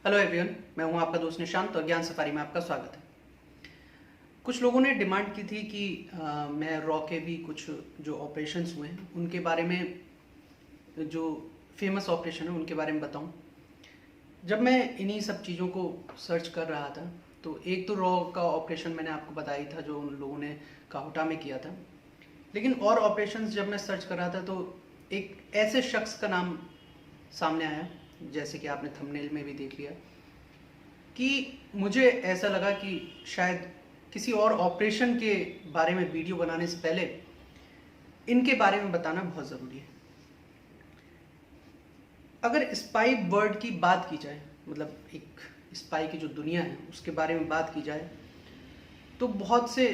Hello everyone, मैं हूं आपका दोस्त निशांत और ज्ञान सफारी में आपका स्वागत है। कुछ लोगों ने डिमांड की थी कि मैं रॉ के भी कुछ जो ऑपरेशंस हुए हैं उनके बारे में, जो फेमस ऑपरेशन है उनके बारे में बताऊं। जब मैं इन्हीं सब चीज़ों को सर्च कर रहा था तो एक तो रॉ का ऑपरेशन मैंने आपको बताया था जो उन लोगों ने काहोटा में किया था, लेकिन और ऑपरेशंस जब मैं सर्च कर रहा था तो एक ऐसे शख्स का नाम सामने आया, जैसे कि आपने थंबनेल में भी देख लिया, कि मुझे ऐसा लगा कि शायद किसी और ऑपरेशन के बारे में वीडियो बनाने से पहले इनके बारे में बताना बहुत ज़रूरी है। अगर स्पाई वर्ड की बात की जाए, मतलब एक स्पाई की जो दुनिया है उसके बारे में बात की जाए, तो बहुत से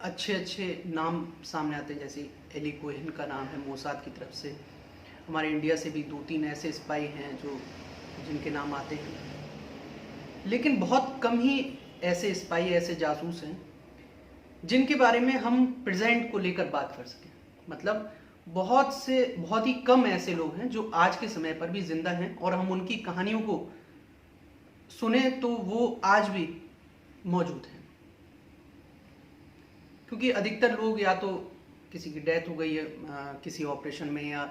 अच्छे अच्छे नाम सामने आते हैं। जैसे एली कोहेन का नाम है मोसाद की तरफ से, हमारे इंडिया से भी 2-3 ऐसे स्पाई हैं जो जिनके नाम आते हैं, लेकिन बहुत कम ही ऐसे स्पाई, ऐसे जासूस हैं जिनके बारे में हम प्रेजेंट को लेकर बात कर सकें। मतलब बहुत ही कम ऐसे लोग हैं जो आज के समय पर भी जिंदा हैं और हम उनकी कहानियों को सुने तो वो आज भी मौजूद हैं। क्योंकि अधिकतर लोग या तो किसी की डेथ हो गई है किसी ऑपरेशन में, या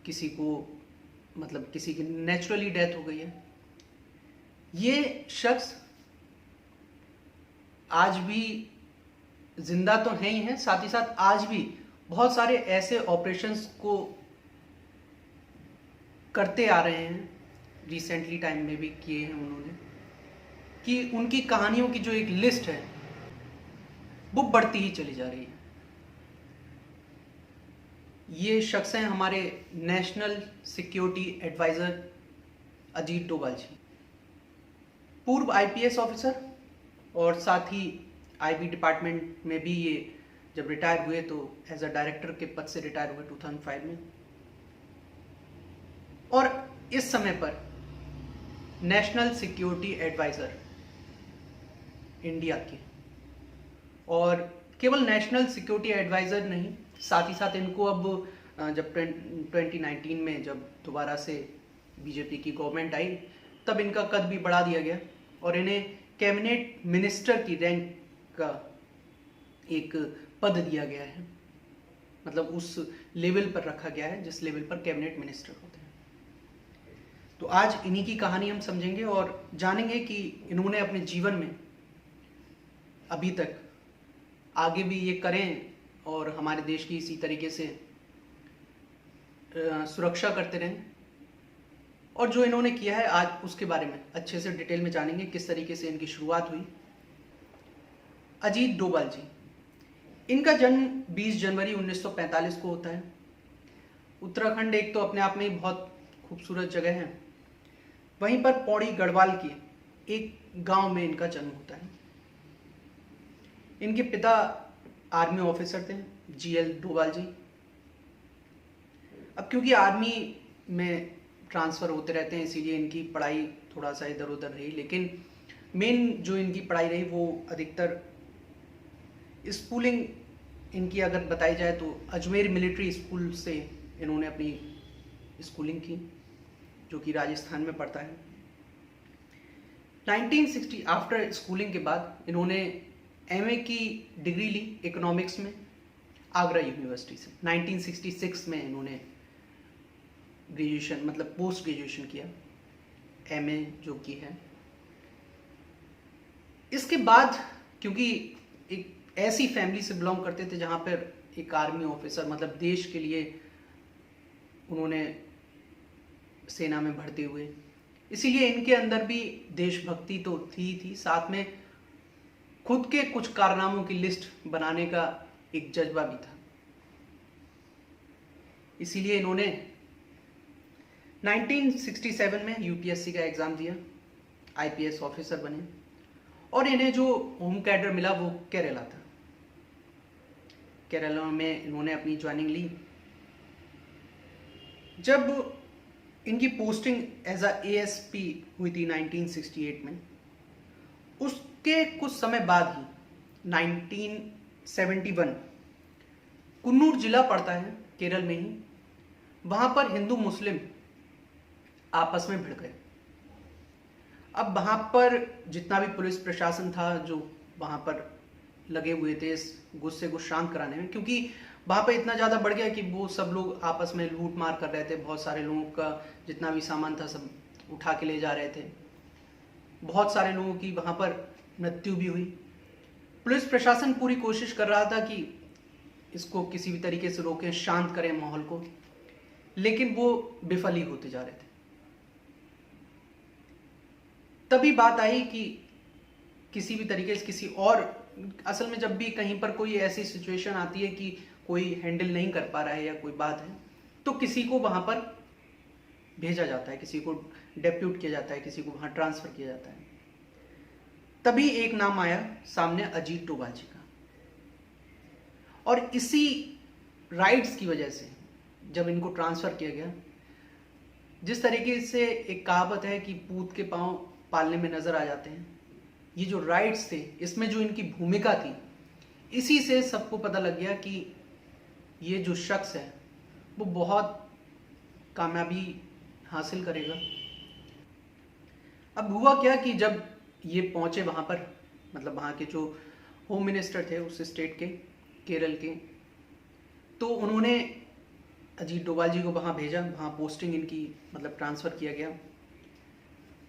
किसी को मतलब किसी की नेचुरली डेथ हो गई है। ये शख्स आज भी जिंदा तो है ही है, साथ ही साथ आज भी बहुत सारे ऐसे ऑपरेशंस को करते आ रहे हैं, रिसेंटली टाइम में भी किए हैं उन्होंने, कि उनकी कहानियों की जो एक लिस्ट है वो बढ़ती ही चली जा रही है। ये शख्स हैं हमारे national security adviser Ajit Doval ji, पूर्व आईपीएस ऑफिसर, और साथ ही आईबी डिपार्टमेंट में भी ये जब रिटायर हुए तो एज अ डायरेक्टर के पद से रिटायर हुए 2005 में, और इस समय पर नेशनल सिक्योरिटी एडवाइजर इंडिया के। और केवल नेशनल सिक्योरिटी एडवाइजर नहीं, साथ ही साथ इनको अब जब 2019 में जब दोबारा से बीजेपी की गवर्नमेंट आई तब इनका कद भी बढ़ा दिया गया और इन्हें कैबिनेट मिनिस्टर की रैंक का एक पद दिया गया है। मतलब उस लेवल पर रखा गया है जिस लेवल पर कैबिनेट मिनिस्टर होते हैं। तो आज इन्हीं की कहानी हम समझेंगे और जानेंगे कि इन्होंने अपने जीवन में अभी तक आगे भी ये करें और हमारे देश की इसी तरीके से सुरक्षा करते रहें। और जो इन्होंने किया है आज उसके बारे में अच्छे से डिटेल में जानेंगे, किस तरीके से इनकी शुरुआत हुई। अजीत डोभाल जी, इनका जन्म 20 जनवरी 1945 को होता है। उत्तराखंड एक तो अपने आप में ही बहुत खूबसूरत जगह है, वहीं पर पौड़ी गढ़वाल के एक गांव में इनका जन्म होता है। इनके पिता आर्मी ऑफिसर थे, जीएल डोभाल जी। अब क्योंकि आर्मी में ट्रांसफ़र होते रहते हैं इसीलिए इनकी पढ़ाई थोड़ा सा इधर उधर रही, लेकिन मेन जो इनकी पढ़ाई रही वो अधिकतर स्कूलिंग इनकी अगर बताई जाए तो अजमेर मिलिट्री स्कूल से इन्होंने अपनी स्कूलिंग की, जो कि राजस्थान में पड़ता है। 1960 आफ्टर स्कूलिंग के बाद इन्होंने एमए की डिग्री ली इकोनॉमिक्स में आगरा यूनिवर्सिटी से। 1966 में इन्होंने ग्रेजुएशन मतलब पोस्ट ग्रेजुएशन किया, एमए जो की है। इसके बाद क्योंकि एक ऐसी फैमिली से बिलोंग करते थे जहाँ पर एक आर्मी ऑफिसर मतलब देश के लिए उन्होंने सेना में भर्ती हुए, इसीलिए इनके अंदर भी देशभक्ति तो थी, साथ में खुद के कुछ कारनामों की लिस्ट बनाने का एक जज्बा भी था। इसीलिए इन्होंने 1967 में यूपीएससी का एग्ज़ाम दिया, आईपीएस ऑफिसर बने, और इन्हें जो होम कैडर मिला वो केरला था। केरला में इन्होंने अपनी ज्वाइनिंग ली। जब इनकी पोस्टिंग एज अ एएसपी हुई थी 1968 में, उसके कुछ समय बाद ही 1971 कुन्नूर जिला पड़ता है केरल में ही, वहां पर हिंदू मुस्लिम आपस में भिड़ गए। अब वहाँ पर जितना भी पुलिस प्रशासन था जो वहाँ पर लगे हुए थे इस गुस्से को शांत कराने में, क्योंकि वहाँ पर इतना ज़्यादा बढ़ गया कि वो सब लोग आपस में लूट मार कर रहे थे, बहुत सारे लोगों का जितना भी सामान था सब उठा के ले जा रहे थे, बहुत सारे लोगों की वहाँ पर मृत्यु भी हुई। पुलिस प्रशासन पूरी कोशिश कर रहा था कि इसको किसी भी तरीके से रोकें, शांत करें माहौल को, लेकिन वो विफल ही होते जा रहे थे। तभी बात आई कि किसी भी तरीके से किसी और, असल में जब भी कहीं पर कोई ऐसी सिचुएशन आती है कि कोई हैंडल नहीं कर पा रहा है या कोई बात है, तो किसी को वहां पर भेजा जाता है, किसी को डेप्यूट किया जाता है, किसी को वहां ट्रांसफर किया जाता है। तभी एक नाम आया सामने, अजीत डोभाल जी का। और इसी राइट्स की वजह से जब इनको ट्रांसफर किया गया, जिस तरीके से एक कहावत है कि पूत के पांव पालने में नजर आ जाते हैं, ये जो राइट्स थे इसमें जो इनकी भूमिका थी, इसी से सबको पता लग गया कि ये जो शख्स है वो बहुत कामयाबी हासिल करेगा। अब हुआ क्या कि जब ये पहुंचे वहां पर, मतलब वहां के जो होम मिनिस्टर थे उस स्टेट के, केरल के, तो उन्होंने अजीत डोभाल जी को वहां भेजा, वहां पोस्टिंग इनकी मतलब ट्रांसफर किया गया।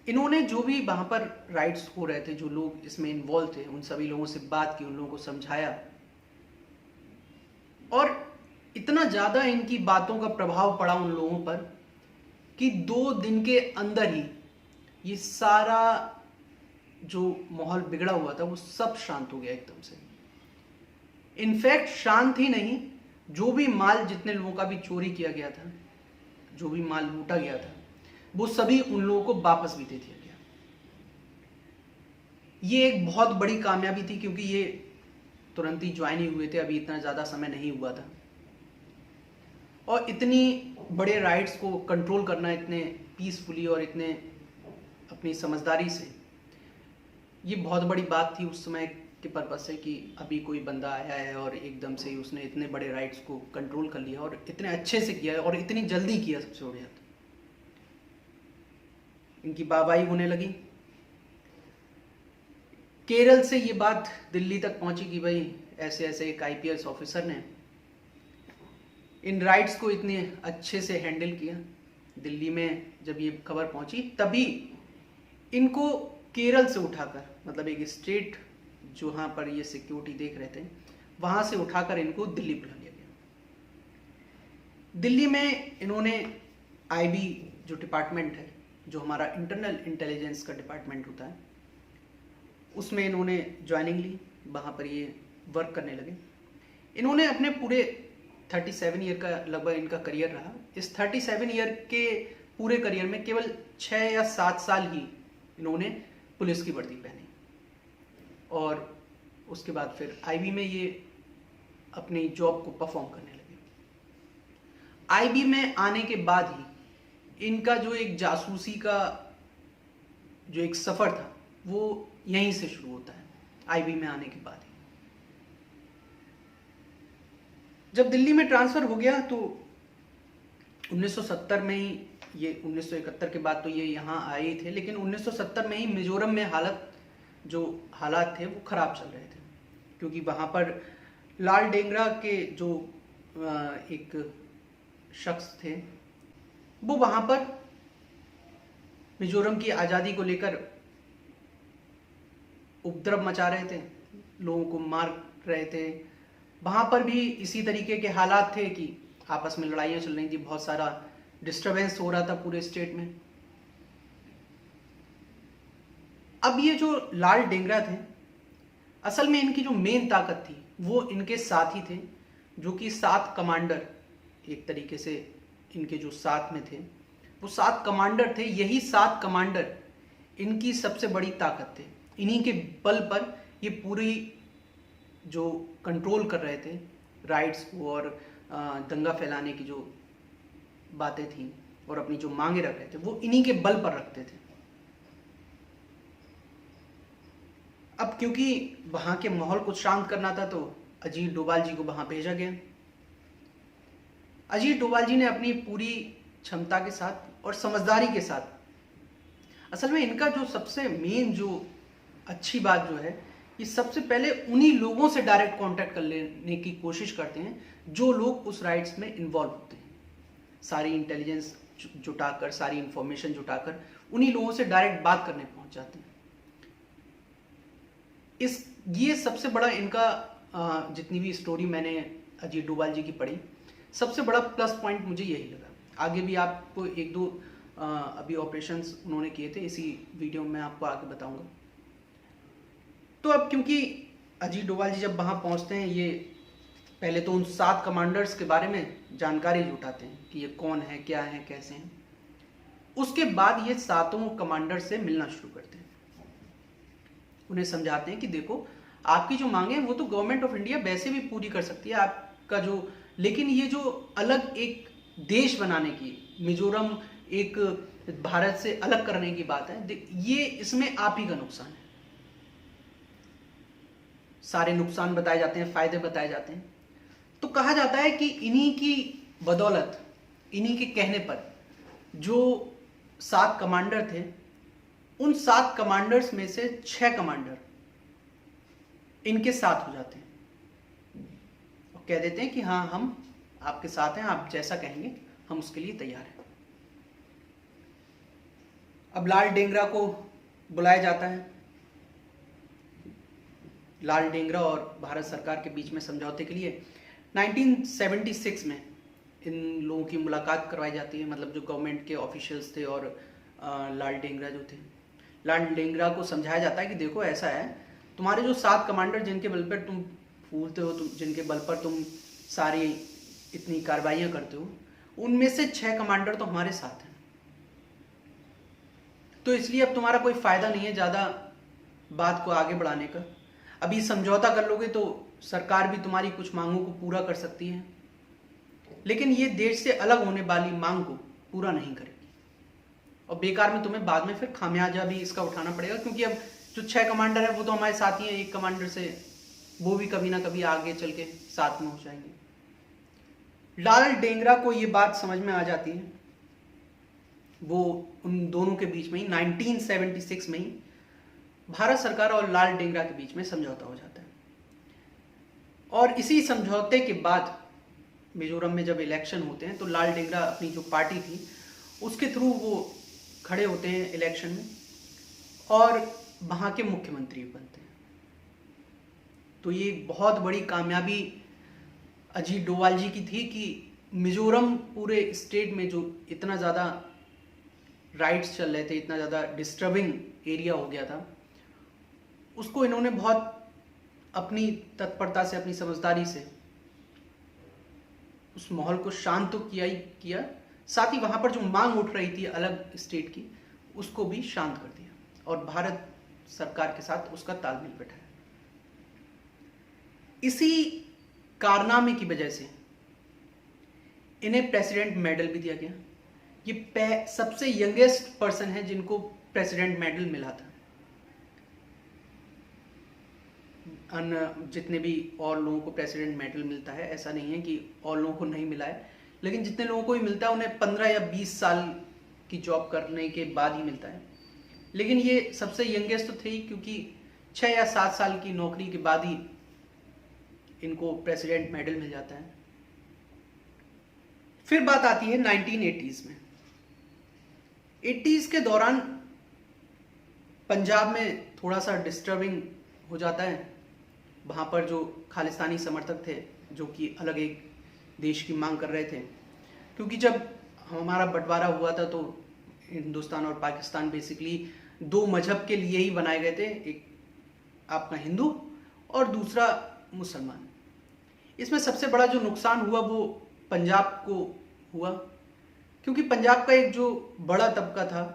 इन्होंने जो भी वहां पर राइट्स हो रहे थे, जो लोग इसमें इन्वॉल्व थे, उन सभी लोगों से बात की, उन लोगों को समझाया, और इतना ज्यादा इनकी बातों का प्रभाव पड़ा उन लोगों पर कि 2 दिन के अंदर ही ये सारा जो माहौल बिगड़ा हुआ था वो सब शांत हो गया एकदम से। इनफैक्ट शांत ही नहीं, जो भी माल, जितने लोगों का भी चोरी किया गया था, जो भी माल लूटा गया था, वो सभी उन लोगों को वापस भी दे दिया गया। ये एक बहुत बड़ी कामयाबी थी, क्योंकि ये तुरंत ही ज्वाइन ही हुए थे, अभी इतना ज्यादा समय नहीं हुआ था, और इतनी बड़े राइट्स को कंट्रोल करना इतने पीसफुली और इतने अपनी समझदारी से, ये बहुत बड़ी बात थी उस समय के पर्पज से, कि अभी कोई बंदा आया है और एकदम से ही उसने इतने बड़े राइट्स को कंट्रोल कर लिया, और इतने अच्छे से किया और इतनी जल्दी किया। सबसे बड़ी बात, इनकी वाहवाही होने लगी। केरल से ये बात दिल्ली तक पहुंची कि भाई ऐसे ऐसे एक आईपीएस ऑफिसर ने इन राइट्स को इतने अच्छे से हैंडल किया। दिल्ली में जब ये खबर पहुंची, तभी इनको केरल से उठाकर, मतलब एक स्टेट जहां पर ये सिक्योरिटी देख रहे थे, वहां से उठाकर इनको दिल्ली बुला लिया गया। दिल्ली में इन्होंने आईबी जो डिपार्टमेंट है, जो हमारा इंटरनल इंटेलिजेंस का डिपार्टमेंट होता है, उसमें इन्होंने ज्वाइनिंग ली, वहां पर ये वर्क करने लगे। इन्होंने अपने पूरे 37 ईयर का लगभग इनका करियर रहा। इस 37 ईयर के पूरे करियर में केवल 6 या 7 साल ही इन्होंने पुलिस की वर्दी पहनी, और उसके बाद फिर आईबी में ये अपनी जॉब को परफॉर्म करने लगे। आईबी में आने के बाद ही इनका जो एक जासूसी का जो एक सफर था वो यहीं से शुरू होता है, आईबी में आने के बाद ही। जब दिल्ली में ट्रांसफर हो गया तो 1970 में ही, ये 1971 के बाद तो ये यहाँ आए ही थे, लेकिन 1970 में ही मिजोरम में हालात थे वो खराब चल रहे थे, क्योंकि वहाँ पर लाल डेंगरा के जो एक शख्स थे, वो वहाँ पर मिजोरम की आज़ादी को लेकर उपद्रव मचा रहे थे, लोगों को मार रहे थे। वहाँ पर भी इसी तरीके के हालात थे कि आपस में लड़ाइयाँ चल रही थी, बहुत सारा डिस्टरबेंस हो रहा था पूरे स्टेट में। अब ये जो लाल डेंगरा थे, असल में इनकी जो मेन ताकत थी वो इनके साथ ही थे, जो कि 7 कमांडर, एक तरीके से इनके जो साथ में थे वो 7 कमांडर थे। यही 7 कमांडर इनकी सबसे बड़ी ताकत थे। इन्हीं के बल पर ये पूरी जो कंट्रोल कर रहे थे राइट्स को, और दंगा फैलाने की जो बातें थी और अपनी जो मांगे रख रहे थे वो इन्हीं के बल पर रखते थे। अब क्योंकि वहां के माहौल को शांत करना था तो अजीत डोभाल जी को वहां भेजा गया। अजीत डोभाल जी ने अपनी पूरी क्षमता के साथ और समझदारी के साथ असल में इनका जो सबसे मेन जो अच्छी बात जो है, ये सबसे पहले उन्हीं लोगों से डायरेक्ट कांटेक्ट कर लेने की कोशिश करते हैं जो लोग उस राइट्स में इन्वॉल्व होते हैं। सारी इंटेलिजेंस जुटाकर, सारी इंफॉर्मेशन जुटाकर उन्हीं लोगों से डायरेक्ट बात करने पहुंच जाते हैं। ये सबसे बड़ा इनका जितनी भी स्टोरी मैंने अजीत डोभाल जी की पढ़ी, सबसे बड़ा प्लस पॉइंट मुझे यही लगा। आगे भी आपको एक दो अभी ऑपरेशंस उन्होंने किए थे, इसी वीडियो में आपको आगे बताऊंगा। तो अब क्योंकि अजीत डोभाल जी जब वहां पहुंचते हैं, ये पहले तो उन 7 कमांडर्स के बारे में जानकारी जुटाते हैं कि ये कौन है, क्या है, कैसे हैं। उसके बाद ये 7 कमांडर से मिलना शुरू करते हैं, उन्हें समझाते हैं कि देखो आपकी जो मांगे हैं वो तो गवर्नमेंट ऑफ इंडिया वैसे भी पूरी कर सकती है आपका जो, लेकिन ये जो अलग एक देश बनाने की, मिजोरम एक भारत से अलग करने की बात है, ये इसमें आप ही का नुकसान है। सारे नुकसान बताए जाते हैं, फायदे बताए जाते हैं। तो कहा जाता है कि इन्हीं की बदौलत, इन्हीं के कहने पर जो 7 कमांडर थे, उन 7 कमांडर्स में से 6 कमांडर इनके साथ हो जाते हैं और कह देते हैं कि हाँ, हम आपके साथ हैं, आप जैसा कहेंगे हम उसके लिए तैयार हैं। अब लाल डेंगरा को बुलाया जाता है। लाल डेंगरा और भारत सरकार के बीच में समझौते के लिए 1976 में इन लोगों की मुलाकात करवाई जाती है, मतलब जो गवर्नमेंट के ऑफिशियल्स थे और लाल डेंगरा जो थे। लाल डेंगरा को समझाया जाता है कि देखो ऐसा है, तुम्हारे जो 7 कमांडर जिनके बल पर तुम फूलते हो, जिनके बल पर तुम सारी इतनी कार्रवाइयाँ करते हो, उनमें से 6 कमांडर तो हमारे साथ हैं। तो इसलिए अब तुम्हारा कोई फायदा नहीं है ज़्यादा बात को आगे बढ़ाने का। अभी समझौता कर लोगे तो सरकार भी तुम्हारी कुछ मांगों को पूरा कर सकती है, लेकिन ये देश से अलग होने वाली मांग को पूरा नहीं करेगी और बेकार में तुम्हें बाद में फिर खामियाजा भी इसका उठाना पड़ेगा, क्योंकि अब जो 6 कमांडर है वो तो हमारे साथ ही हैं। एक कमांडर से वो भी कभी ना कभी आगे चल के साथ में हो जाएंगे। लाल डेंगरा को ये बात समझ में आ जाती है। वो उन दोनों के बीच में ही 1976 में ही भारत सरकार और लाल डेंगरा के बीच में समझौता हो जाता है और इसी समझौते के बाद मिजोरम में जब इलेक्शन होते हैं तो लाल डेंगरा अपनी जो पार्टी थी उसके थ्रू वो खड़े होते हैं इलेक्शन में और वहाँ के मुख्यमंत्री बनते हैं। तो ये बहुत बड़ी कामयाबी अजीत डोभाल जी की थी कि मिजोरम पूरे स्टेट में जो इतना ज़्यादा राइट्स चल रहे थे, इतना ज़्यादा डिस्टर्बिंग एरिया हो गया था, उसको इन्होंने बहुत अपनी तत्परता से, अपनी समझदारी से उस माहौल को शांत तो किया ही किया, साथ ही वहाँ पर जो मांग उठ रही थी अलग स्टेट की उसको भी शांत कर दिया और भारत सरकार के साथ उसका तालमेल बैठाया। इसी कारनामे की वजह से इन्हें प्रेसिडेंट मेडल भी दिया गया। ये सबसे यंगेस्ट पर्सन है जिनको प्रेसिडेंट मेडल मिला था। जितने भी और लोगों को प्रेसिडेंट मेडल मिलता है, ऐसा नहीं है कि और लोगों को नहीं मिला है, लेकिन जितने लोगों को भी मिलता है उन्हें 15 या 20 साल की जॉब करने के बाद ही मिलता है। लेकिन ये सबसे यंगेस्ट तो थे ही, क्योंकि 6 या 7 साल की नौकरी के बाद ही इनको प्रेसिडेंट मेडल मिल जाता है। फिर बात आती है 1980s में। 80s के दौरान पंजाब में थोड़ा सा डिस्टर्बिंग हो जाता है। वहाँ पर जो खालिस्तानी समर्थक थे जो कि अलग एक देश की मांग कर रहे थे, क्योंकि जब हमारा बंटवारा हुआ था तो हिंदुस्तान और पाकिस्तान बेसिकली 2 मजहब के लिए ही बनाए गए थे, एक आपका हिंदू और दूसरा मुसलमान। इसमें सबसे बड़ा जो नुकसान हुआ वो पंजाब को हुआ, क्योंकि पंजाब का एक जो बड़ा तबका था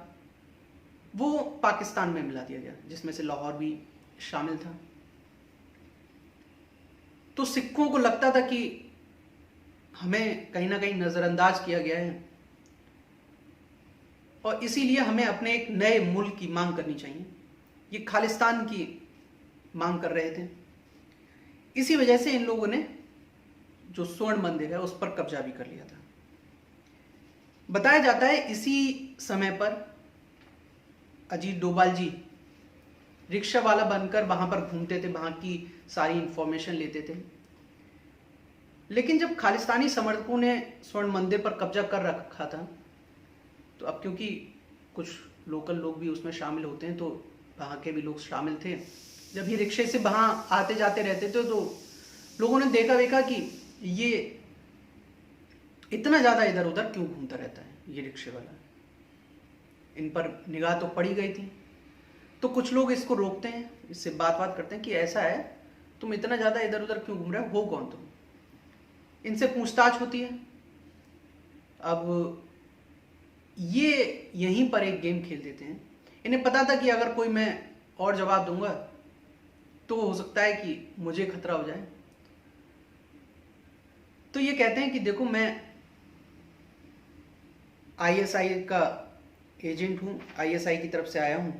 वो पाकिस्तान में मिला दिया गया, जिसमें से लाहौर भी शामिल था। तो सिखों को लगता था कि हमें कहीं ना कहीं नजरअंदाज किया गया है और इसीलिए हमें अपने एक नए मुल्क की मांग करनी चाहिए। ये खालिस्तान की मांग कर रहे थे। इसी वजह से इन लोगों ने जो स्वर्ण मंदिर है उस पर कब्जा भी कर लिया था। बताया जाता है इसी समय पर अजीत डोभाल जी रिक्शा वाला बनकर वहां पर घूमते थे, वहां की सारी इंफॉर्मेशन लेते थे। लेकिन जब खालिस्तानी समर्थकों ने स्वर्ण मंदिर पर कब्जा कर रखा था, तो अब क्योंकि कुछ लोकल लोग भी उसमें शामिल होते हैं, तो वहाँ के भी लोग शामिल थे। जब ये रिक्शे से वहाँ आते जाते रहते थे, तो लोगों ने देखा कि ये इतना ज़्यादा इधर उधर क्यों घूमता रहता है ये रिक्शे वाला। इन पर निगाह तो पड़ी गई थी, तो कुछ लोग इसको रोकते हैं, इससे बात करते हैं कि ऐसा है, तुम इतना ज़्यादा इधर उधर क्यों घूम रहे हो कौन तुम। इनसे पूछताछ होती है। अब ये यहीं पर एक गेम खेल देते हैं। इन्हें पता था कि अगर कोई मैं और जवाब दूंगा तो हो सकता है कि मुझे खतरा हो जाए। तो ये कहते हैं कि देखो, मैं आईएसआई का एजेंट हूं, आईएसआई की तरफ से आया हूं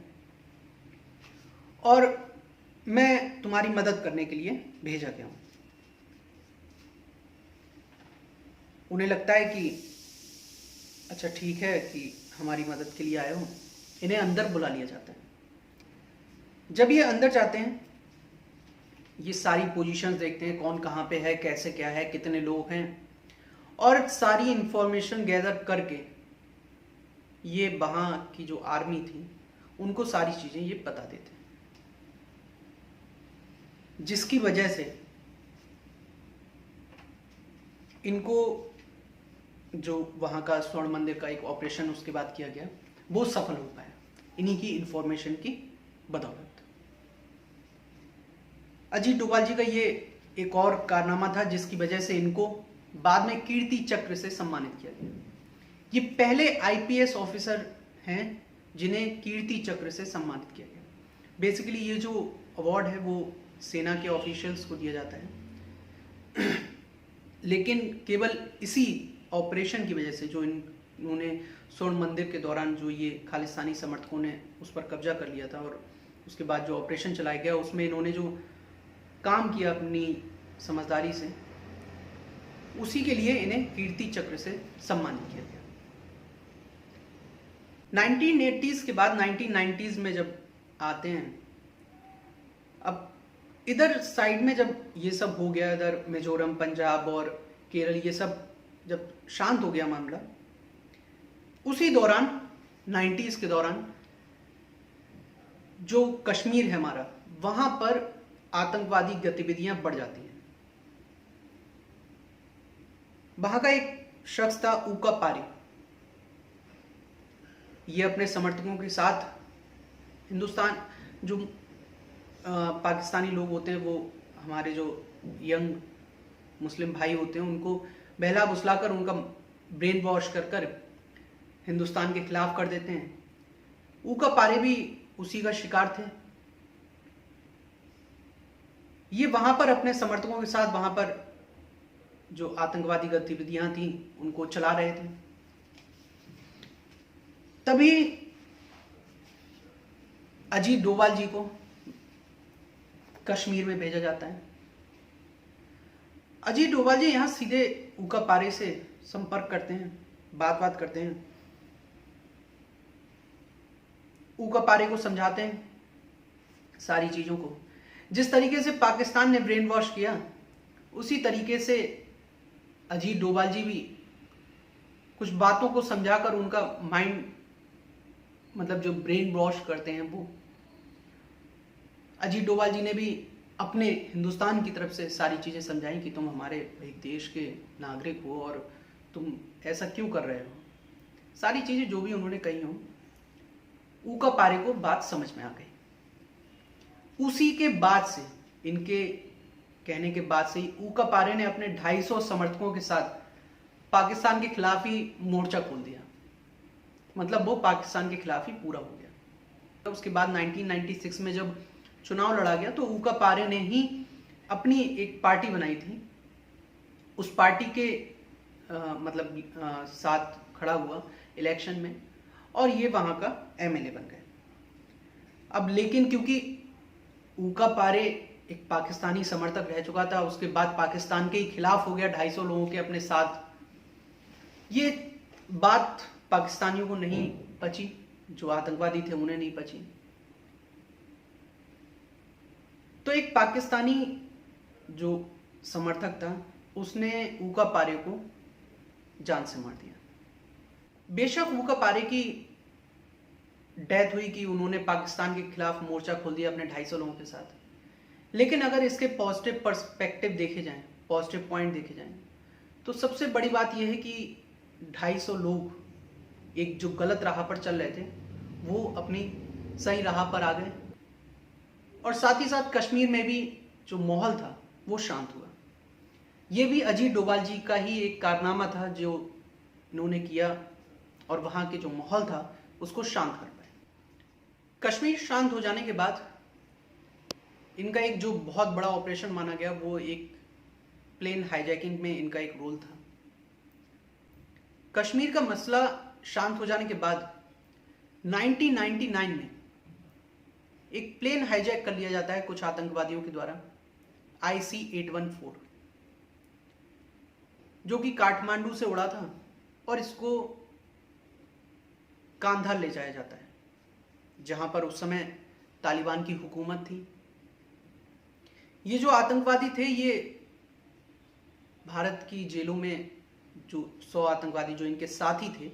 और मैं तुम्हारी मदद करने के लिए भेजा गया हूं। उन्हें लगता है कि अच्छा ठीक है कि हमारी मदद के लिए आए हो। इन्हें अंदर बुला लिया जाता है। जब ये अंदर जाते हैं, ये सारी पोजीशंस देखते हैं, कौन कहाँ पे है, कैसे क्या है, कितने लोग हैं, और सारी इंफॉर्मेशन गैदर करके ये वहाँ की जो आर्मी थी उनको सारी चीज़ें ये बता देते हैं, जिसकी वजह से इनको जो वहाँ का स्वर्ण मंदिर का एक ऑपरेशन उसके बाद किया गया, वो सफल हो पाया इन्हीं की इंफॉर्मेशन की बदौलत। अजीत डोभाल जी का ये एक और कारनामा था जिसकी वजह से इनको बाद में कीर्ति चक्र से सम्मानित किया गया। ये पहले आईपीएस ऑफिसर हैं जिन्हें कीर्ति चक्र से सम्मानित किया गया। बेसिकली ये जो अवार्ड है वो सेना के ऑफिशियल्स को दिया जाता है, लेकिन केवल इसी ऑपरेशन की वजह से, जो इन्होंने स्वर्ण मंदिर के दौरान जो ये खालिस्तानी समर्थकों ने उस पर कब्जा कर लिया था और उसके बाद जो ऑपरेशन चलाया गया उसमें इन्होंने जो काम किया अपनी समझदारी से, उसी के लिए इन्हें कीर्ति चक्र से सम्मानित किया गया। 1980s के बाद 1990s में जब आते हैं, अब इधर साइड में जब ये सब हो गया, इधर मिजोरम, पंजाब और केरल, ये सब जब शांत हो गया मामला, उसी दौरान 90s के दौरान जो कश्मीर है हमारा, वहां पर आतंकवादी गतिविधियां बढ़ जाती हैं। वहां का एक शख्स था ऊका पारी। ये अपने समर्थकों के साथ हिंदुस्तान, जो पाकिस्तानी लोग होते हैं, वो हमारे जो यंग मुस्लिम भाई होते हैं, उनको बहला बुसलाकर, उनका ब्रेन वॉश कर हिंदुस्तान के खिलाफ कर देते हैं। ऊका पारे भी उसी का शिकार थे। ये वहां पर अपने समर्थकों के साथ वहां पर जो आतंकवादी गतिविधियां थी उनको चला रहे थे। तभी अजीत डोभाल जी को कश्मीर में भेजा जाता है। अजीत डोभाल जी यहां सीधे ऊका पारे से संपर्क करते हैं, बात करते हैं, ऊका पारे को समझाते हैं सारी चीजों को। जिस तरीके से पाकिस्तान ने ब्रेन वॉश किया, उसी तरीके से अजीत डोभाल जी भी कुछ बातों को समझाकर उनका माइंड, मतलब जो ब्रेन वॉश करते हैं वो, अजीत डोभाल जी ने भी अपने हिंदुस्तान की तरफ से सारी चीज़ें समझाई कि तुम हमारे एक देश के नागरिक हो और तुम ऐसा क्यों कर रहे हो। सारी चीज़ें जो भी उन्होंने कही हो, ऊका पारे को बात समझ में आ गई। उसी के बाद से, इनके कहने के बाद से ही ऊका पारे ने अपने 250 समर्थकों के साथ पाकिस्तान के खिलाफ ही मोर्चा खोल दिया। मतलब वो पाकिस्तान के खिलाफ ही पूरा हो गया। उसके बाद 1996 में जब चुनाव लड़ा गया, तो ऊका पारे ने ही अपनी एक पार्टी बनाई थी। उस पार्टी के साथ खड़ा हुआ इलेक्शन में और ये वहां का एमएलए बन गए। अब लेकिन क्योंकि ऊका पारे एक पाकिस्तानी समर्थक रह चुका था, उसके बाद पाकिस्तान के ही खिलाफ हो गया 250 लोगों के अपने साथ, ये बात पाकिस्तानियों को नहीं पची जो आतंकवादी थे उन्हें नहीं बची। तो एक पाकिस्तानी जो समर्थक था उसने ऊका पारे को जान से मार दिया। बेशक ऊका पारे की डेथ हुई कि उन्होंने पाकिस्तान के खिलाफ मोर्चा खोल दिया अपने 250 लोगों के साथ, लेकिन अगर इसके पॉजिटिव पर्सपेक्टिव देखे जाएं, पॉजिटिव पॉइंट देखे जाएं, तो सबसे बड़ी बात यह है कि 250 लोग एक जो गलत राह पर चल रहे थे वो अपनी सही राह पर आ गए, और साथ ही साथ कश्मीर में भी जो माहौल था वो शांत हुआ। ये भी अजीत डोभाल जी का ही एक कारनामा था जो इन्होंने किया, और वहां के जो माहौल था उसको शांत कर पाए। कश्मीर शांत हो जाने के बाद इनका एक जो बहुत बड़ा ऑपरेशन माना गया वो एक प्लेन हाईजैकिंग में इनका एक रोल था। कश्मीर का मसला शांत हो जाने के बाद 1999 में एक प्लेन हाईजैक कर लिया जाता है कुछ आतंकवादियों के द्वारा, IC-814, जो कि काठमांडू से उड़ा था, और इसको कांधार ले जाया जाता है जहां पर उस समय तालिबान की हुकूमत थी। ये जो आतंकवादी थे ये भारत की जेलों में जो 100 आतंकवादी जो इनके साथी थे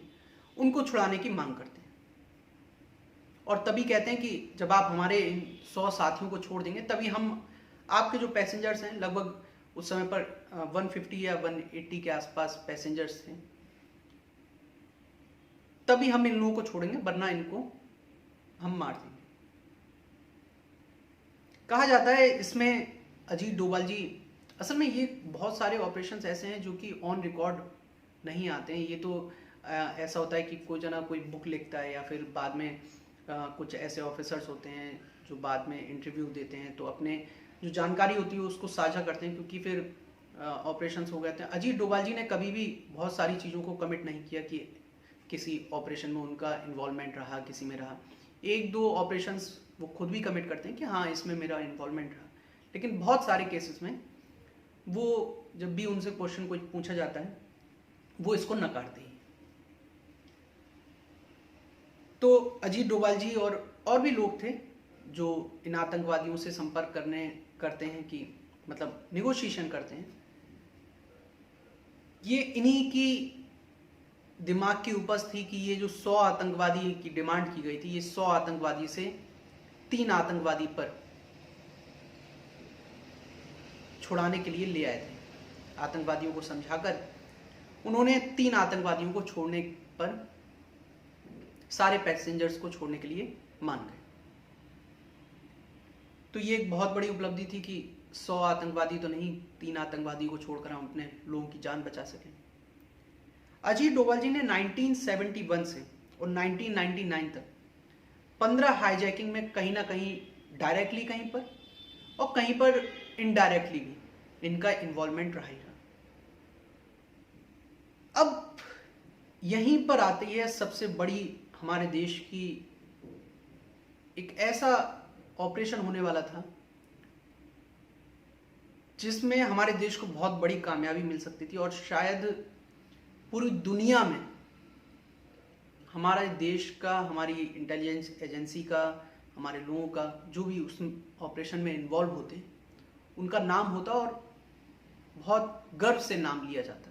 उनको छुड़ाने की मांग करते हैं, और तभी कहते हैं कि जब आप हमारे इन 100 साथियों को छोड़ देंगे तभी हम आपके जो पैसेंजर्स हैं, लगभग उस समय पर 150 या 180 के आसपास पैसेंजर्स थे, तभी हम इन लोगों को छोड़ेंगे, वरना इनको हम मार देंगे। कहा जाता है इसमें अजीत डोभाल जी, असल में ये बहुत सारे ऑपरेशंस ऐसे हैं जो कि ऑन रिकॉर्ड नहीं आते हैं। ये तो ऐसा होता है कि कोई जना कोई बुक लिखता है या फिर बाद में कुछ ऐसे ऑफिसर्स होते हैं जो बाद में इंटरव्यू देते हैं तो अपने जो जानकारी होती है उसको साझा करते हैं, क्योंकि फिर ऑपरेशंस हो गए थे। अजीत डोभाल जी ने कभी भी बहुत सारी चीज़ों को कमिट नहीं किया कि किसी ऑपरेशन में उनका इन्वॉल्वमेंट रहा, किसी में रहा। एक दो ऑपरेशंस वो खुद भी कमिट करते हैं कि हाँ इसमें मेरा इन्वॉल्वमेंट रहा, लेकिन बहुत सारे केसेस में वो जब भी उनसे क्वेश्चन कुछ पूछा जाता है वो इसको नकारते ही। तो अजीत डोभाल जी और भी लोग थे जो इन आतंकवादियों से संपर्क करते हैं कि मतलब निगोशिएशन करते हैं। ये इन्हीं की दिमाग की उपज थी कि ये जो 100 आतंकवादी की डिमांड की गई थी, ये 100 आतंकवादी से 3 आतंकवादी पर छुड़ाने के लिए ले आए थे। आतंकवादियों को समझाकर उन्होंने 3 आतंकवादियों को छोड़ने पर सारे पैसेंजर्स को छोड़ने के लिए मान गए। तो ये एक बहुत बड़ी उपलब्धि थी कि 100 आतंकवादी तो नहीं, 3 आतंकवादी को छोड़कर हम अपने लोगों की जान बचा सकें। अजीत डोभाल जी ने 1971 से और 1999 तक 15 हाईजैकिंग में कहीं ना कहीं डायरेक्टली कहीं पर और कहीं पर इनडायरेक्टली भी इनका इन्वॉल्वमेंट रहा। अब यहीं पर आती है सबसे बड़ी हमारे देश की, एक ऐसा ऑपरेशन होने वाला था जिसमें हमारे देश को बहुत बड़ी कामयाबी मिल सकती थी, और शायद पूरी दुनिया में हमारे देश का, हमारी इंटेलिजेंस एजेंसी का, हमारे लोगों का जो भी उस ऑपरेशन में इन्वॉल्व होते उनका नाम होता और बहुत गर्व से नाम लिया जाता।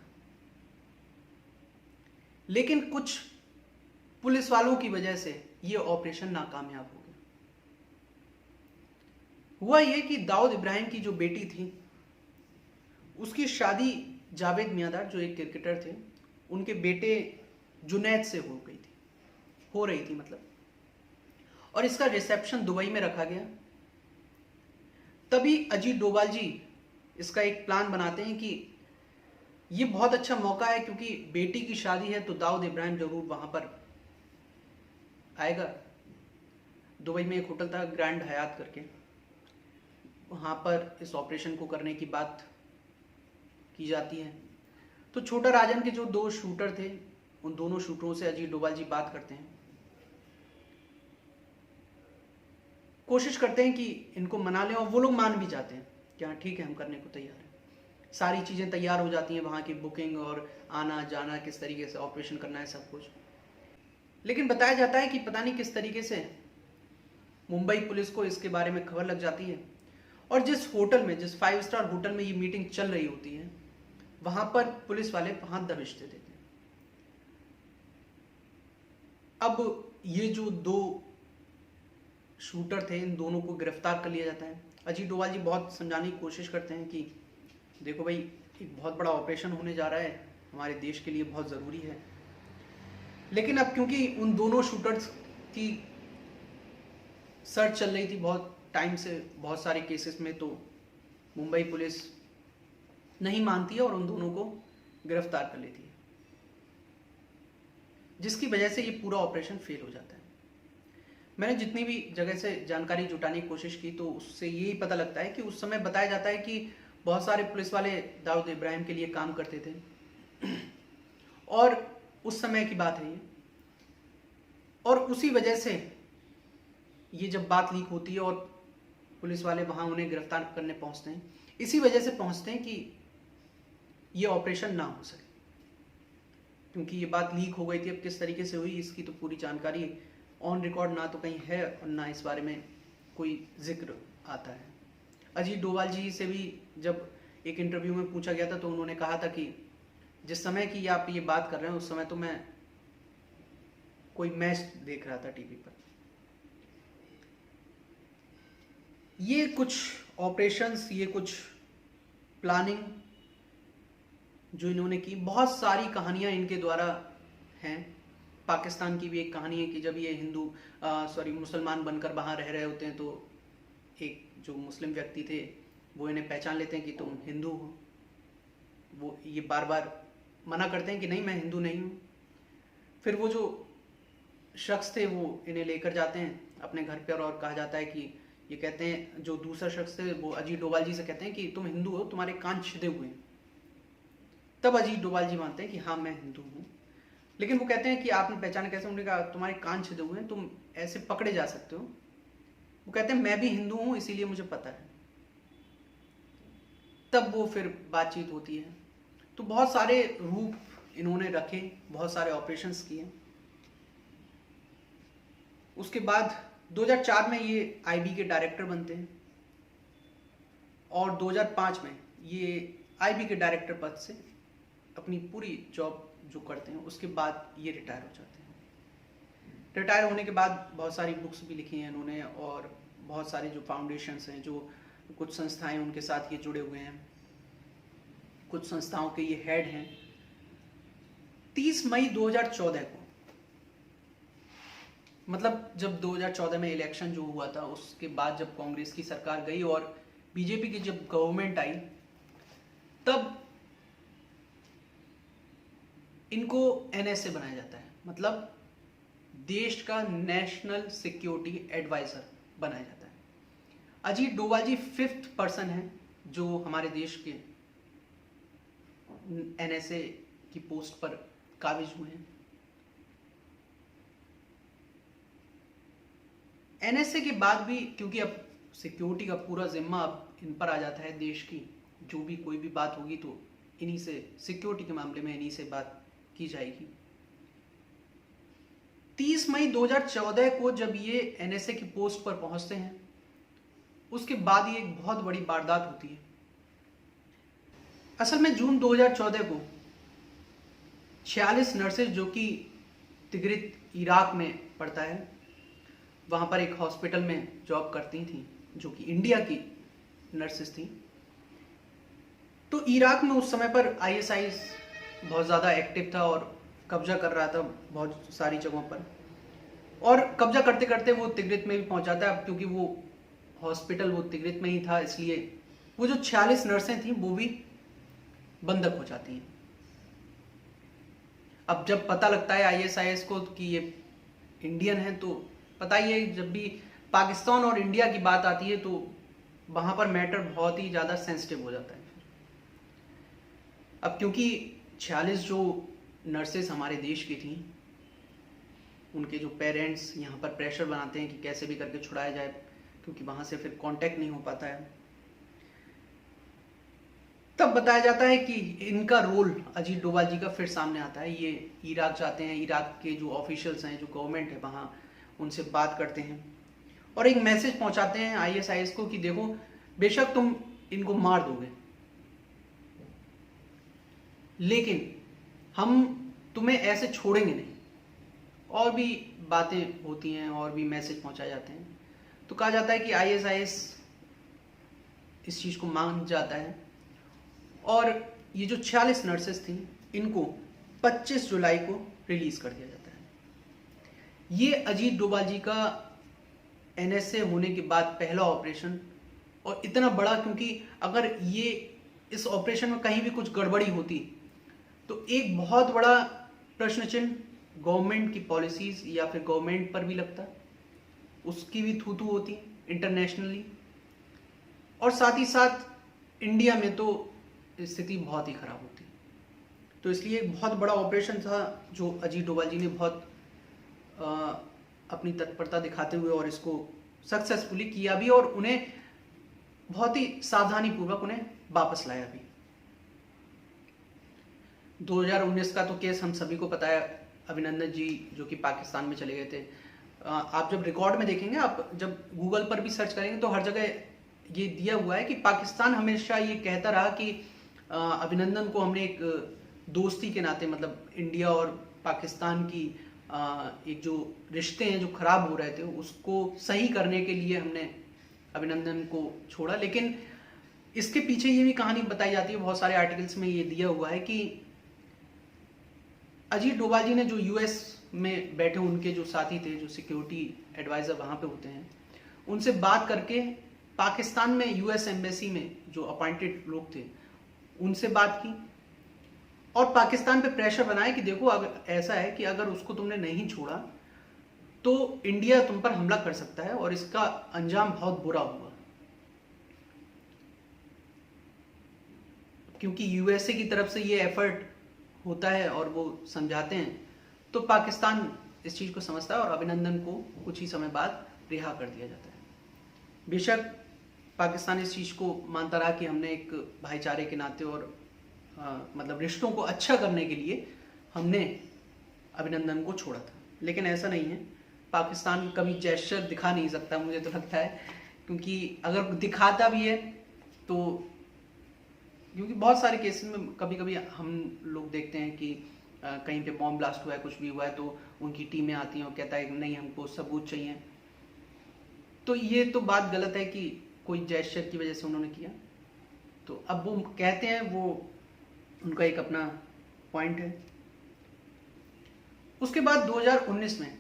लेकिन कुछ पुलिस वालों की वजह से ये ऑपरेशन नाकामयाब हो गया। हुआ ये कि दाऊद इब्राहिम की जो बेटी थी उसकी शादी जावेद मियांदार जो एक क्रिकेटर थे उनके बेटे जुनैद से हो रही थी मतलब, और इसका रिसेप्शन दुबई में रखा गया। तभी अजीत डोभाल जी इसका एक प्लान बनाते हैं कि ये बहुत अच्छा मौका है क्योंकि बेटी की शादी है तो दाऊद इब्राहिम जरूर वहां पर आएगा। दुबई में एक होटल था ग्रैंड हयात करके, वहां पर इस ऑपरेशन को करने की बात की जाती है। तो छोटा राजन के जो 2 शूटर थे उन दोनों शूटरों से अजीत डोभाल जी बात करते हैं, कोशिश करते हैं कि इनको मना लें, और वो लोग मान भी जाते हैं कि हाँ ठीक है हम करने को तैयार हैं। सारी चीज़ें तैयार हो जाती हैं, वहाँ की बुकिंग और आना जाना, किस तरीके से ऑपरेशन करना है, सब कुछ। लेकिन बताया जाता है कि पता नहीं किस तरीके से मुंबई पुलिस को इसके बारे में खबर लग जाती है और जिस होटल में, जिस 5 स्टार होटल में ये मीटिंग चल रही होती है, वहां पर पुलिस वाले हाथ दबिश दे देते हैं। अब ये जो 2 शूटर थे, इन दोनों को गिरफ्तार कर लिया जाता है। अजीत डोभाल जी बहुत समझाने की कोशिश करते हैं कि देखो भाई, एक बहुत बड़ा ऑपरेशन होने जा रहा है, हमारे देश के लिए बहुत ज़रूरी है। लेकिन अब क्योंकि उन दोनों शूटर्स की सर्च चल रही थी बहुत टाइम से, बहुत सारे केसेस में, तो मुंबई पुलिस नहीं मानती है और उन दोनों को गिरफ्तार कर लेती है, जिसकी वजह से ये पूरा ऑपरेशन फेल हो जाता है। मैंने जितनी भी जगह से जानकारी जुटाने की कोशिश की तो उससे यही पता लगता है कि उस समय बताया जाता है कि बहुत सारे पुलिस वाले दाऊद इब्राहिम के लिए काम करते थे और उस समय की बात है ये, और उसी वजह से ये जब बात लीक होती है और पुलिस वाले वहां उन्हें गिरफ्तार करने पहुंचते हैं, इसी वजह से पहुंचते हैं कि ये ऑपरेशन ना हो सके, क्योंकि ये बात लीक हो गई थी। अब किस तरीके से हुई इसकी तो पूरी जानकारी ऑन रिकॉर्ड ना तो कहीं है और ना इस बारे में कोई जिक्र आता है। अजीत डोभाल जी से भी जब एक इंटरव्यू में पूछा गया था तो उन्होंने कहा था कि जिस समय की आप ये बात कर रहे हैं उस समय तो मैं कोई मैच देख रहा था टीवी पर। ये कुछ ऑपरेशंस, ये कुछ प्लानिंग जो इन्होंने की, बहुत सारी कहानियां इनके द्वारा हैं। पाकिस्तान की भी एक कहानी है कि जब ये मुसलमान बनकर वहाँ रह रहे होते हैं तो एक जो मुस्लिम व्यक्ति थे वो इन्हें पहचान लेते हैं कि तुम हिंदू हो। वो ये बार बार मना करते हैं कि नहीं, मैं हिंदू नहीं हूँ। फिर वो जो शख्स थे वो इन्हें लेकर जाते हैं अपने घर पर और कहा जाता है कि ये कहते हैं, जो दूसरा शख्स थे वो अजीत डोभाल जी से कहते हैं कि तुम हिंदू हो, तुम्हारे कान छिदे हुए हैं। तब अजीत डोभाल जी मानते हैं कि हाँ मैं हिंदू हूँ। लेकिन वो कहते हैं कि आपने पहचान कैसे? उन्होंने कहा तुम्हारे कान छिदे हुए हैं, तुम ऐसे पकड़े जा सकते हो। वो कहते हैं मैं भी हिंदू हूँ इसीलिए मुझे पता है। तब वो फिर बातचीत होती है। तो बहुत सारे रूप इन्होंने रखे, बहुत सारे ऑपरेशंस किए। उसके बाद 2004 में ये आईबी के डायरेक्टर बनते हैं और 2005 में ये आईबी के डायरेक्टर पद से अपनी पूरी जॉब जो करते हैं उसके बाद ये रिटायर हो जाते हैं। रिटायर होने के बाद बहुत सारी बुक्स भी लिखी हैं इन्होंने और बहुत सारे जो फाउंडेशंस हैं, जो कुछ संस्थाएं उनके साथ ये जुड़े हुए हैं, कुछ संस्थाओं के ये हेड हैं। 30 मई 2014 को, मतलब जब 2014 में इलेक्शन जो हुआ था उसके बाद जब कांग्रेस की सरकार गई और बीजेपी की जब गवर्नमेंट आई, तब इनको एनएसए बनाया जाता है, मतलब देश का नेशनल सिक्योरिटी एडवाइजर बनाया जाता है। अजीत डोभाल जी 5th पर्सन हैं जो हमारे देश के एनएसए की पोस्ट पर काबिज हुए हैं। एनएसए के बाद भी, क्योंकि अब सिक्योरिटी का पूरा जिम्मा अब इन पर आ जाता है देश की, जो भी कोई भी बात होगी तो इन्हीं से, सिक्योरिटी के मामले में इन्हीं से बात की जाएगी। 30 मई 2014 को जब ये एनएसए की पोस्ट पर पहुंचते हैं, उसके बाद ही एक बहुत बड़ी वारदात होती है। असल में जून 2014 को 46 नर्सेज, जो कि तिग्रित इराक में पड़ता है, वहां पर एक हॉस्पिटल में जॉब करती थी, जो कि इंडिया की नर्सेज थी। तो इराक में उस समय पर आईएसआईएस बहुत ज़्यादा एक्टिव था और कब्जा कर रहा था बहुत सारी जगहों पर, और कब्जा करते करते वो तिग्रित में भी पहुंच जाता है। क्योंकि वो हॉस्पिटल वो तिग्रित में ही था, इसलिए वो जो 46 नर्सें थीं वो भी बंधक हो जाती हैं। अब जब पता लगता है आईएसआईएस को कि ये इंडियन है, तो पता ही है जब भी पाकिस्तान और इंडिया की बात आती है तो वहां पर मैटर बहुत ही ज़्यादा सेंसिटिव हो जाता है। अब क्योंकि 46 जो नर्सेस हमारे देश की थी, उनके जो पेरेंट्स यहाँ पर प्रेशर बनाते हैं कि कैसे भी करके छुड़ाया जाए, क्योंकि वहाँ से फिर कांटेक्ट नहीं हो पाता है। तब बताया जाता है कि इनका रोल अजीत डोभाल जी का फिर सामने आता है। ये इराक जाते हैं, इराक के जो ऑफिशियल्स हैं, जो गवर्नमेंट है वहाँ, उनसे बात करते हैं और एक मैसेज पहुंचाते हैं ISIS को कि देखो बेशक तुम इनको मार दोगे लेकिन हम तुम्हें ऐसे छोड़ेंगे नहीं। और भी बातें होती हैं और भी मैसेज पहुंचाए जाते हैं। तो कहा जाता है कि ISIS इस चीज़ को मान जाता है और ये जो 46 नर्सेस थी इनको 25 जुलाई को रिलीज कर दिया जाता है। ये अजीत डोभाल जी का NSA होने के बाद पहला ऑपरेशन, और इतना बड़ा क्योंकि अगर ये इस ऑपरेशन में कहीं भी कुछ गड़बड़ी होती तो एक बहुत बड़ा प्रश्न चिन्ह गवर्नमेंट की पॉलिसीज या फिर गवर्नमेंट पर भी लगता, उसकी भी थू होती इंटरनेशनली, और साथ ही साथ इंडिया में तो स्थिति बहुत ही खराब होती। तो इसलिए एक बहुत बड़ा ऑपरेशन था जो अजीत डोभाल जी ने बहुत अपनी तत्परता दिखाते हुए और इसको सक्सेसफुली किया भी, और उन्हें बहुत ही सावधानी पूर्वक उन्हें वापस लाया भी। 2019 का तो केस हम सभी को पता है, अभिनंदन जी जो कि पाकिस्तान में चले गए थे। आप जब रिकॉर्ड में देखेंगे, आप जब गूगल पर भी सर्च करेंगे तो हर जगह ये दिया हुआ है कि पाकिस्तान हमेशा ये कहता रहा कि अभिनंदन को हमने एक दोस्ती के नाते, मतलब इंडिया और पाकिस्तान की एक जो रिश्ते हैं जो खराब हो रहे थे उसको सही करने के लिए हमने अभिनंदन को छोड़ा। लेकिन इसके पीछे ये भी कहानी बताई जाती है, बहुत सारे आर्टिकल्स में ये दिया हुआ है कि अजीत डोभाल जी ने जो US में बैठे उनके जो साथी थे, जो सिक्योरिटी एडवाइजर वहां पे होते हैं, उनसे बात करके पाकिस्तान में US एम्बेसी में जो अपॉइंटेड लोग थे उनसे बात की और पाकिस्तान पे प्रेशर बनाया कि देखो अगर ऐसा है कि अगर उसको तुमने नहीं छोड़ा तो इंडिया तुम पर हमला कर सकता है और इसका अंजाम बहुत बुरा होगा। क्योंकि USA की तरफ से ये एफर्ट होता है और वो समझाते हैं, तो पाकिस्तान इस चीज को समझता है और अभिनंदन को कुछ ही समय बाद रिहा कर दिया जाता है। बेशक पाकिस्तान इस चीज को मानता रहा कि हमने एक भाईचारे के नाते और मतलब रिश्तों को अच्छा करने के लिए हमने अभिनंदन को छोड़ा था, लेकिन ऐसा नहीं है। पाकिस्तान कभी जेस्चर दिखा नहीं सकता, मुझे तो लगता है, क्योंकि अगर दिखाता भी है तो, क्योंकि बहुत सारे केसेस में कभी कभी हम लोग देखते हैं कि कहीं पे बॉम्ब ब्लास्ट हुआ है, कुछ भी हुआ है, तो उनकी टीमें आती हैं और कहता है नहीं हमको सबूत चाहिए। तो ये तो बात गलत है कि कोई जेस्चर की वजह से उन्होंने किया। तो अब वो कहते हैं, वो उनका एक अपना पॉइंट है। उसके बाद 2019 में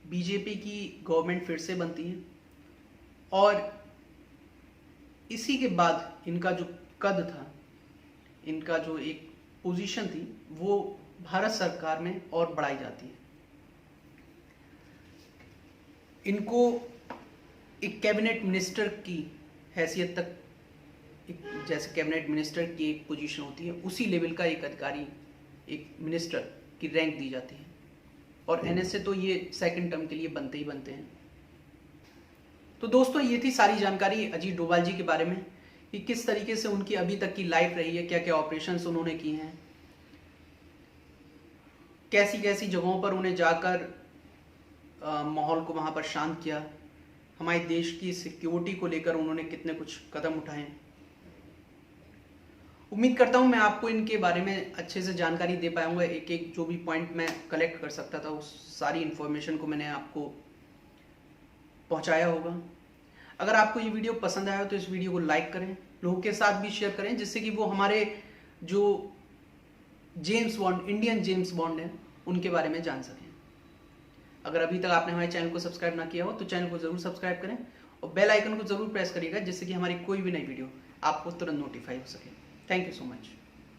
बीजेपी की गवर्नमेंट फिर से बनती है और इसी के बाद इनका जो कद था, इनका जो एक पोजीशन थी, वो भारत सरकार में और बढ़ाई जाती है। इनको एक कैबिनेट मिनिस्टर की हैसियत तक, एक जैसे कैबिनेट मिनिस्टर की एक पोजीशन होती है उसी लेवल का एक अधिकारी, एक मिनिस्टर की रैंक दी जाती है। और NSA तो ये सेकंड टर्म के लिए बनते ही बनते हैं। तो दोस्तों ये थी सारी जानकारी अजीत डोभाल जी के बारे में कि किस तरीके से उनकी अभी तक की लाइफ रही है, क्या क्या ऑपरेशंस उन्होंने किए हैं, कैसी कैसी जगहों पर उन्हें जाकर माहौल को वहां पर शांत किया, हमारे देश की सिक्योरिटी को लेकर उन्होंने कितने कुछ कदम उठाए। उम्मीद करता हूं मैं आपको इनके बारे में अच्छे से जानकारी दे पाऊंगा। एक एक जो भी पॉइंट मैं कलेक्ट कर सकता था उस सारी इंफॉर्मेशन को मैंने आपको पहुंचाया होगा। अगर आपको ये वीडियो पसंद आया हो तो इस वीडियो को लाइक करें, लोगों के साथ भी शेयर करें, जिससे कि वो हमारे जो James bond, Indian James bond है, उनके बारे में जान सकें। अगर अभी तक आपने हमारे चैनल को सब्सक्राइब ना किया हो तो चैनल को जरूर सब्सक्राइब करें और बेल आइकन को जरूर प्रेस करिएगा, जिससे कि हमारी कोई भी नई वीडियो आपको तुरंत नोटिफाई हो सके। Thank you so much.